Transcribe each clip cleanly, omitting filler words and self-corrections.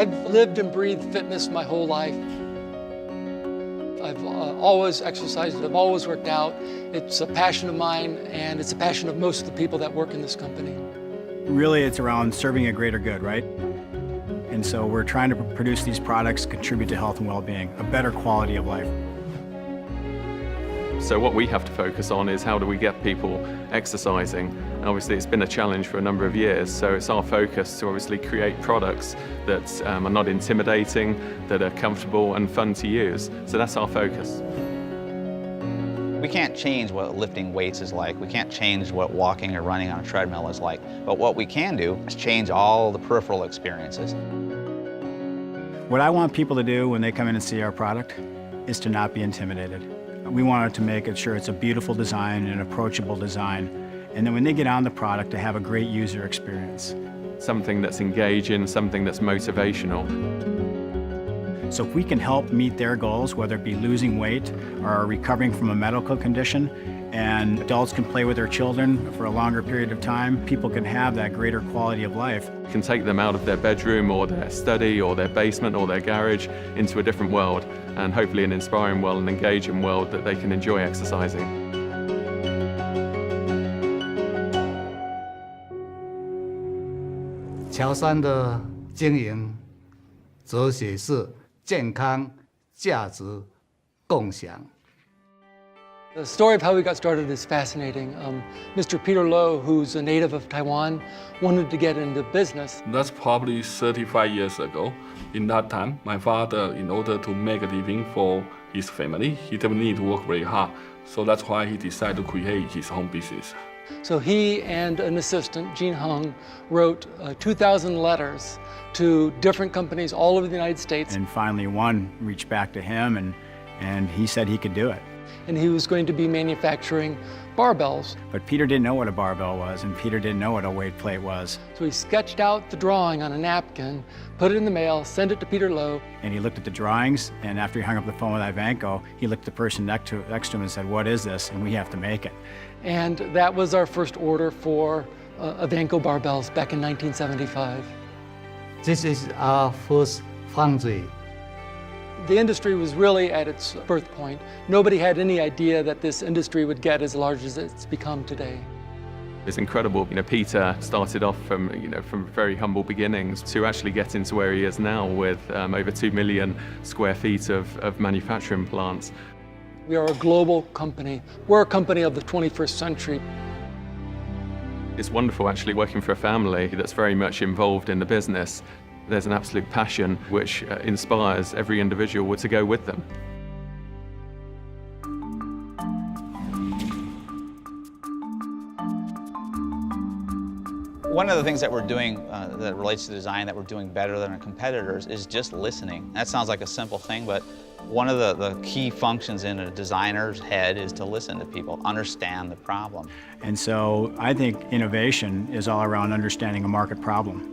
I've lived and breathed fitness my whole life. I've always exercised, I've always worked out. It's a passion of mine, and it's a passion of most of the people that work in this company. Really, it's around serving a greater good, right? And so we're trying to produce these products, contribute to health and well-being, a better quality of life. So what we have to focus on is how do we get people exercising. And obviously it's been a challenge for a number of years, so it's our focus to obviously create products that are not intimidating, that are comfortable and fun to use. So that's our focus. We can't change what lifting weights is like. We can't change what walking or running on a treadmill is like. But what we can do is change all the peripheral experiences. What I want people to do when they come in and see our product is to not be intimidated. We want to make sure it's a beautiful design and an approachable design. And then when they get on the product, to have a great user experience. Something that's engaging, something that's motivational. So if we can help meet their goals, whether it be losing weight or recovering from a medical condition, and adults can play with their children for a longer period of time, people can have that greater quality of life. You can take them out of their bedroom or their study or their basement or their garage into a different world, and hopefully an inspiring world, an engaging world that they can enjoy exercising. 乔山的经营哲学是健康、价值、共享。 The story of how we got started is fascinating. Mr. Peter Low, who's a native of Taiwan, wanted to get into business. That's probably 35 years ago. In that time, my father, in order to make a living for his family, he didn't need to work very hard. So that's why he decided to create his own business. So he and an assistant, Jean Hung, wrote 2,000 letters to different companies all over the United States. And finally one reached back to him and he said he could do it. And he was going to be manufacturing barbells. But Peter didn't know what a barbell was, and Peter didn't know what a weight plate was. So he sketched out the drawing on a napkin, put it in the mail, sent it to Peter Low. And he looked at the drawings, and after he hung up the phone with Ivanko, he looked at the person next to him and said, "What is this?" And we have to make it. And that was our first order for Ivanko barbells back in 1975. This is our first foundry. The industry was really at its birth point. Nobody had any idea that this industry would get as large as it's become today. It's incredible. Peter started off from very humble beginnings to actually getting to where he is now with over 2 million square feet of manufacturing plants. We are a global company. We're a company of the 21st century. It's wonderful actually working for a family that's very much involved in the business. There's an absolute passion which inspires every individual to go with them. One of the things that we're doing that relates to design that we're doing better than our competitors is just listening. That sounds like a simple thing, but one of the key functions in a designer's head is to listen to people, understand the problem. And so I think innovation is all around understanding a market problem.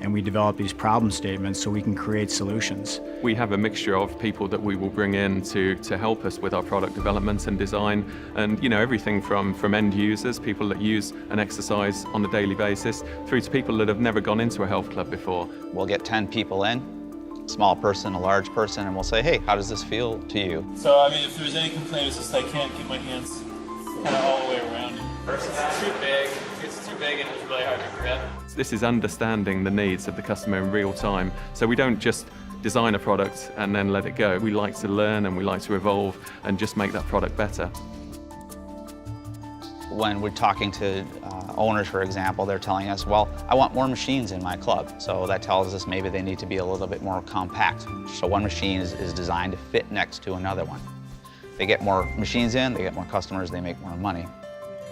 And we develop these problem statements so we can create solutions. We have a mixture of people that we will bring in to help us with our product development and design, and everything from end users, people that use an exercise on a daily basis, through to people that have never gone into a health club before. We'll get 10 people in, small person, a large person, and we'll say, hey, how does this feel to you? So, I mean, if there's any complaint, it's just I can't get my hands kind of all the way around it. Versus it's too big and it's really hard to grip. This is understanding the needs of the customer in real time. So we don't just design a product and then let it go. We like to learn and we like to evolve and just make that product better. When we're talking to owners, for example, they're telling us, well, I want more machines in my club. So that tells us maybe they need to be a little bit more compact. So one machine is designed to fit next to another one. They get more machines in, they get more customers, they make more money.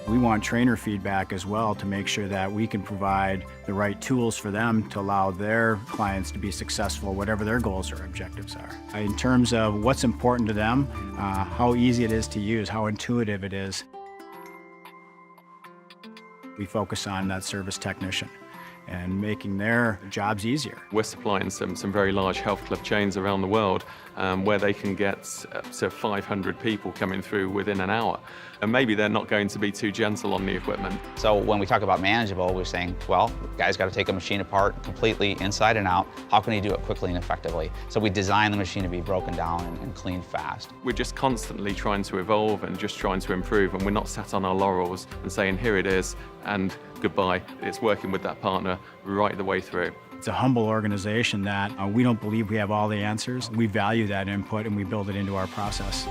We want trainer feedback as well to make sure that we can provide the right tools for them to allow their clients to be successful, whatever their goals or objectives are. In terms of what's important to them, how easy it is to use, how intuitive it is, we focus on that service technician and making their jobs easier. We're supplying some very large health club chains around the world, where they can get to 500 people coming through within an hour. And maybe they're not going to be too gentle on the equipment. So when we talk about manageable, we're saying, well, the guy's got to take a machine apart completely inside and out. How can he do it quickly and effectively? So we design the machine to be broken down and cleaned fast. We're just constantly trying to evolve and just trying to improve, and we're not sat on our laurels and saying, here it is, and goodbye. It's working with that partner right the way through. It's a humble organization that we don't believe we have all the answers. We value that input and we build it into our process.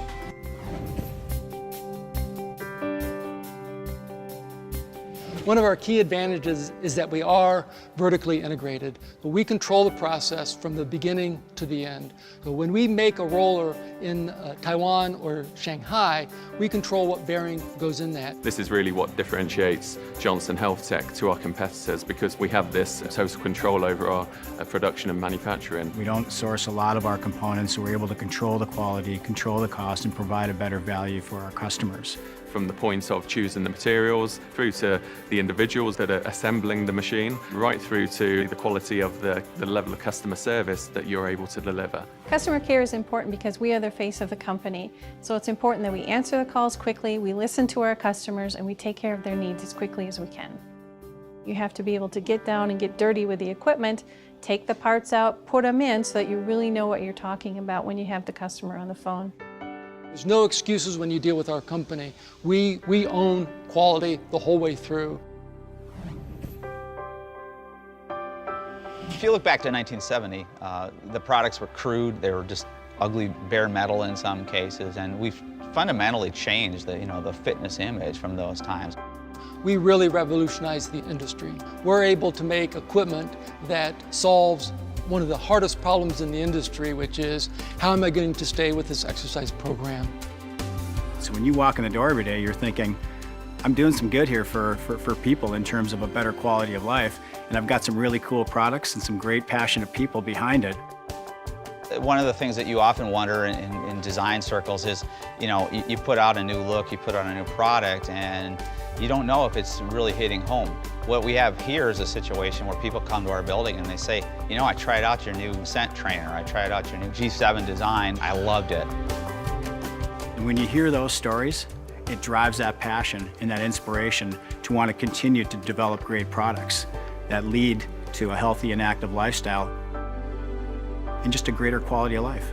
One of our key advantages is that we are vertically integrated. We control the process from the beginning to the end. So when we make a roller in Taiwan or Shanghai, we control what bearing goes in that. This is really what differentiates Johnson Health Tech to our competitors, because we have this total control over our production and manufacturing. We don't source a lot of our components, so we're able to control the quality, control the cost, and provide a better value for our customers. From the point of choosing the materials, through to the individuals that are assembling the machine, right through to the quality of the level of customer service that you're able to deliver. Customer care is important because we are the face of the company. So it's important that we answer the calls quickly, we listen to our customers, and we take care of their needs as quickly as we can. You have to be able to get down and get dirty with the equipment, take the parts out, put them in so that you really know what you're talking about when you have the customer on the phone. There's no excuses when you deal with our company. We own quality the whole way through. If you look back to 1970, the products were crude, they were just ugly bare metal in some cases, and we've fundamentally changed the fitness image from those times. We really revolutionized the industry. We're able to make equipment that solves one of the hardest problems in the industry, which is, how am I going to stay with this exercise program? So when you walk in the door every day, you're thinking, I'm doing some good here for people in terms of a better quality of life, and I've got some really cool products and some great passionate people behind it. One of the things that you often wonder in design circles is, you put out a new look, you put out a new product, and you don't know if it's really hitting home. What we have here is a situation where people come to our building and they say, I tried out your new scent trainer, I tried out your new G7 design, I loved it. And when you hear those stories, it drives that passion and that inspiration to want to continue to develop great products that lead to a healthy and active lifestyle and just a greater quality of life.